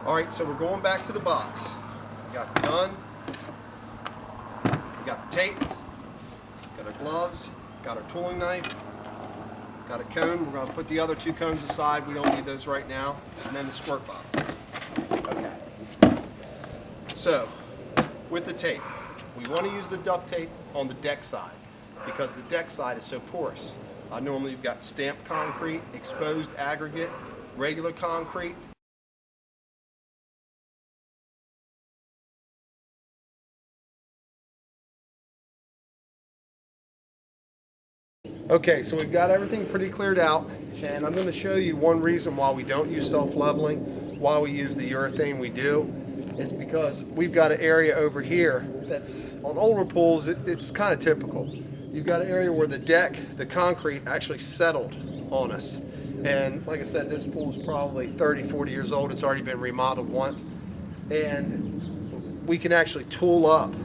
Alright, so we're going back to the box. We got the gun, we got the tape, got our gloves, got our tooling knife, got a cone. We're going to put the other two cones aside. We don't need those right now. And then the squirt bottle. Okay. So, with the tape, we want to use the duct tape on the deck side because the deck side is so porous. Normally you've got stamped concrete, exposed aggregate, regular concrete. Okay, so we've got everything pretty cleared out, and I'm going to show you one reason why we don't use self-leveling, why we use the urethane we do. It's because we've got an area over here that's, on older pools, it's kind of typical. You've got an area where the deck, the concrete, actually settled on us. And like I said, this pool is probably 30, 40 years old. It's already been remodeled once. And we can actually tool up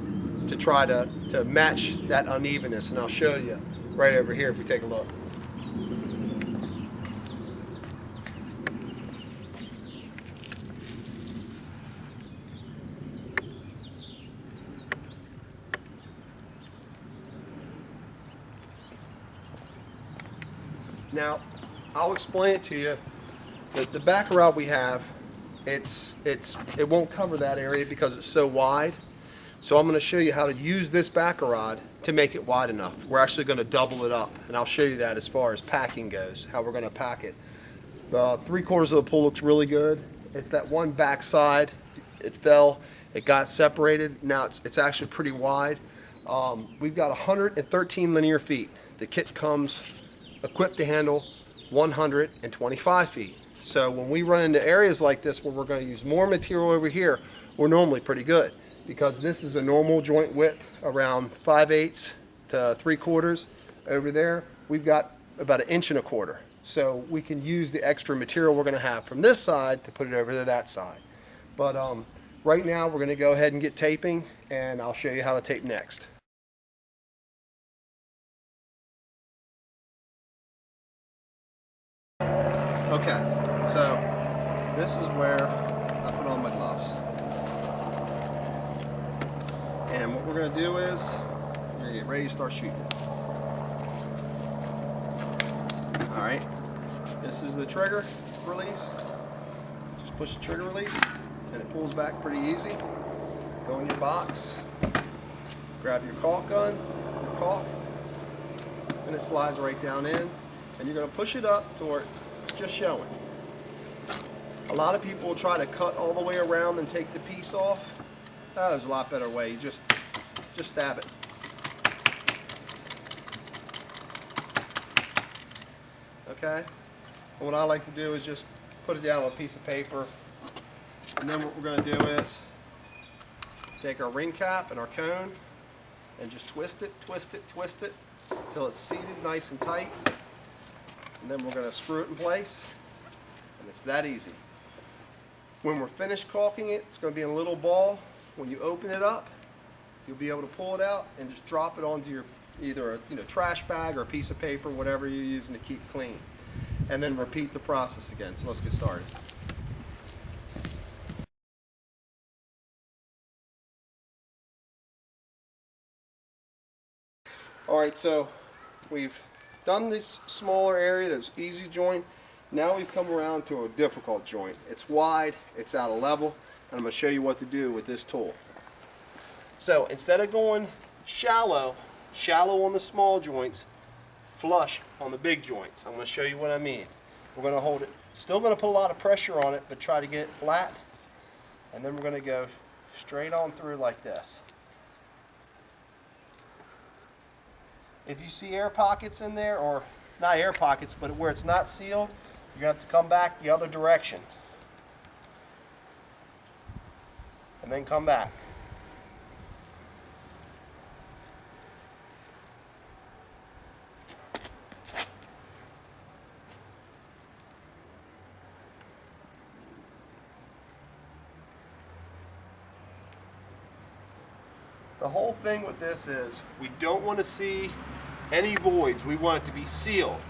to try to match that unevenness, and I'll show you right over here if we take a look. Now, I'll explain it to you. The back rod we have, it won't cover that area because it's so wide. So I'm going to show you how to use this backer rod to make it wide enough. We're actually going to double it up, and I'll show you that as far as packing goes, how we're going to pack it. The 3/4 of the pool looks really good. It's that one back side, it fell, it got separated. Now it's actually pretty wide. We've got 113 linear feet. The kit comes equipped to handle 125 feet. So when we run into areas like this where we're going to use more material over here, we're normally pretty good, because this is a normal joint width around 5/8 to 3/4. Over there we've got about 1.25 inches, so we can use the extra material we're going to have from this side to put it over to that side. But right now we're going to go ahead and get taping, and I'll show you how to tape next. Okay, so this is where I put on my gloves. And what we're going to do is we're going to get ready to start shooting. Alright, this is the trigger release. Just push the trigger release and it pulls back pretty easy. Go in your box, grab your caulk gun, your caulk, and it slides right down in. And you're going to push it up to where it's just showing. A lot of people will try to cut all the way around and take the piece off. Oh, there's a lot better way. You just stab it. Okay? And what I like to do is just put it down on a piece of paper. And then what we're going to do is take our ring cap and our cone and just twist it, twist it, twist it until it's seated nice and tight. And then we're going to screw it in place. And it's that easy. When we're finished caulking it, it's going to be in a little ball. When you open it up, you'll be able to pull it out and just drop it onto your either a trash bag or a piece of paper, whatever you're using to keep clean. And then repeat the process again. So let's get started. Alright, so we've done this smaller area that's easy joint. Now we've come around to a difficult joint. It's wide, it's out of level, and I'm going to show you what to do with this tool. So instead of going shallow on the small joints, flush on the big joints. I'm going to show you what I mean. We're going to hold it, still going to put a lot of pressure on it, but try to get it flat. And then we're going to go straight on through like this. If you see air pockets in there, or not air pockets, but where it's not sealed, you're going to have to come back the other direction. And then come back. The whole thing with this is we don't want to see any voids. We want it to be sealed.